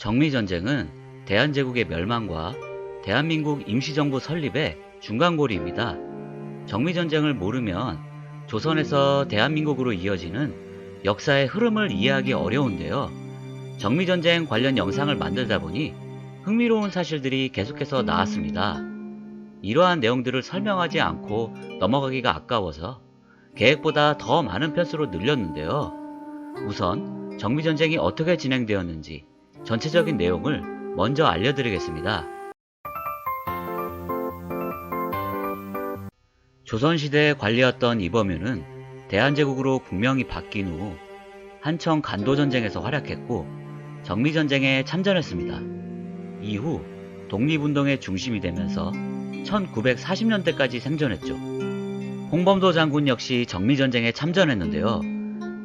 정미전쟁은 대한제국의 멸망과 대한민국 임시정부 설립의 중간고리입니다. 정미전쟁을 모르면 조선에서 대한민국으로 이어지는 역사의 흐름을 이해하기 어려운데요. 정미전쟁 관련 영상을 만들다 보니 흥미로운 사실들이 계속해서 나왔습니다. 이러한 내용들을 설명하지 않고 넘어가기가 아까워서 계획보다 더 많은 편수로 늘렸는데요. 우선 정미전쟁이 어떻게 진행되었는지 전체적인 내용을 먼저 알려드리겠습니다. 조선시대의 관리였던 이범유는 대한제국으로 국명이 바뀐 후 한청 간도전쟁에서 활약했고 정미전쟁에 참전했습니다. 이후 독립운동의 중심이 되면서 1940년대까지 생존했죠. 홍범도 장군 역시 정미전쟁에 참전했는데요.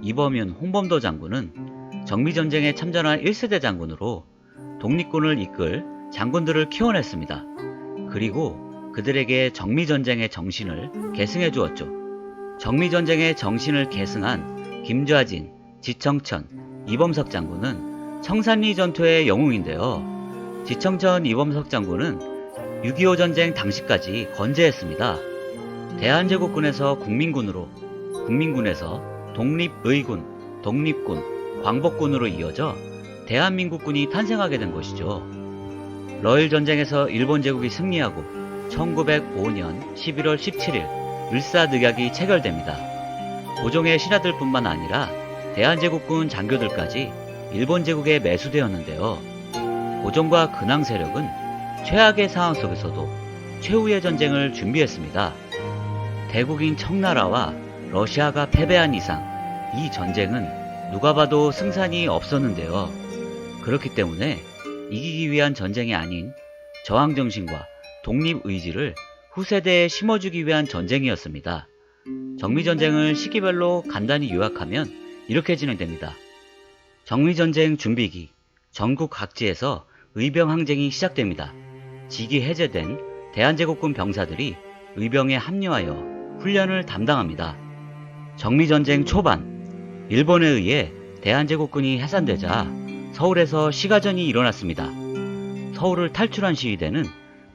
이범윤, 홍범도 장군은 정미전쟁에 참전한 1세대 장군으로 독립군을 이끌 장군들을 키워냈습니다. 그리고 그들에게 정미전쟁의 정신을 계승해 주었죠. 정미전쟁의 정신을 계승한 김좌진, 지청천, 이범석 장군은 청산리 전투의 영웅인데요. 지청천, 이범석 장군은 6.25 전쟁 당시까지 건재했습니다. 대한제국군에서 국민군에서 독립의군, 독립군, 광복군으로 이어져 대한민국군이 탄생하게 된 것이죠. 러일 전쟁에서 일본 제국이 승리하고 1905년 11월 17일 을사늑약이 체결됩니다. 고종의 신하들 뿐만 아니라 대한제국군 장교들까지 일본 제국에 매수되었는데요. 고종과 근황 세력은 최악의 상황 속에서도 최후의 전쟁을 준비했습니다. 대국인 청나라와 러시아가 패배한 이상 이 전쟁은 누가 봐도 승산이 없었는데요. 그렇기 때문에 이기기 위한 전쟁이 아닌 저항정신과 독립의지를 후세대에 심어주기 위한 전쟁이었습니다. 정미전쟁을 시기별로 간단히 요약하면 이렇게 진행됩니다. 정미전쟁 준비기, 전국 각지에서 의병항쟁이 시작됩니다. 직이 해제된 대한제국군 병사들이 의병에 합류하여 훈련을 담당합니다. 정미전쟁 초반, 일본에 의해 대한제국군이 해산되자 서울에서 시가전이 일어났습니다. 서울을 탈출한 시위대는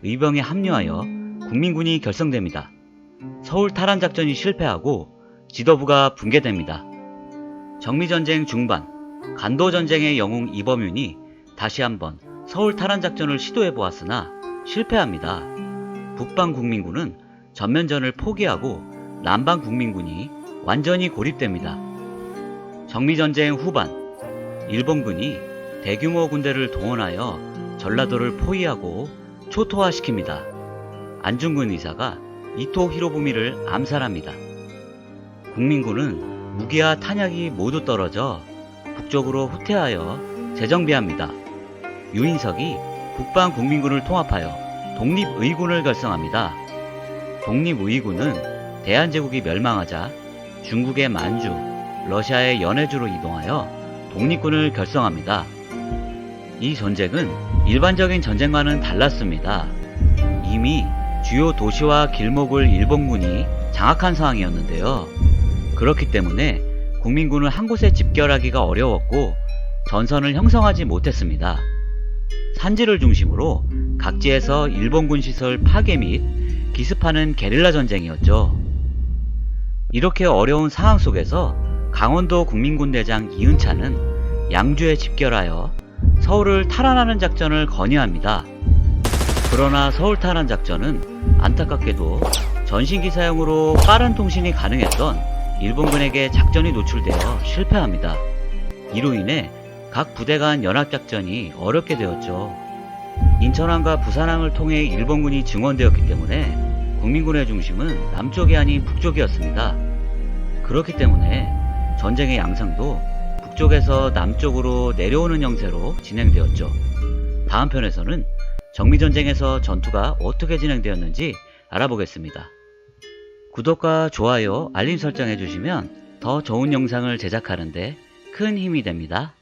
의병에 합류하여 국민군이 결성됩니다. 서울 탈환작전이 실패하고 지도부가 붕괴됩니다. 정미전쟁 중반, 간도전쟁의 영웅 이범윤이 다시 한번 서울 탈환작전을 시도해보았으나 실패합니다. 북방국민군은 전면전을 포기하고 남방국민군이 완전히 고립됩니다. 정미전쟁 후반, 일본군이 대규모 군대를 동원하여 전라도를 포위하고 초토화시킵니다. 안중근 의사가 이토 히로부미를 암살합니다. 국민군은 무기와 탄약이 모두 떨어져 북쪽으로 후퇴하여 재정비합니다. 유인석이 북방국민군을 통합하여 독립의군을 결성합니다. 독립의군은 대한제국이 멸망하자 중국의 만주, 러시아의 연해주로 이동하여 독립군을 결성합니다. 이 전쟁은 일반적인 전쟁과는 달랐습니다. 이미 주요 도시와 길목을 일본군이 장악한 상황이었는데요. 그렇기 때문에 국민군을 한 곳에 집결하기가 어려웠고 전선을 형성하지 못했습니다. 산지를 중심으로 각지에서 일본군 시설 파괴 및 기습하는 게릴라 전쟁이었죠. 이렇게 어려운 상황 속에서 강원도 국민군 대장 이은찬은 양주에 집결하여 서울을 탈환하는 작전을 건의합니다. 그러나 서울 탈환 작전은 안타깝게도 전신기 사용으로 빠른 통신이 가능했던 일본군에게 작전이 노출되어 실패합니다. 이로 인해 각 부대 간 연합작전이 어렵게 되었죠. 인천항과 부산항을 통해 일본군이 증원되었기 때문에 국민군의 중심은 남쪽이 아닌 북쪽이었습니다. 그렇기 때문에 전쟁의 양상도 북쪽에서 남쪽으로 내려오는 형태로 진행되었죠. 다음 편에서는 정미전쟁에서 전투가 어떻게 진행되었는지 알아보겠습니다. 구독과 좋아요, 알림 설정 해주시면 더 좋은 영상을 제작하는데 큰 힘이 됩니다.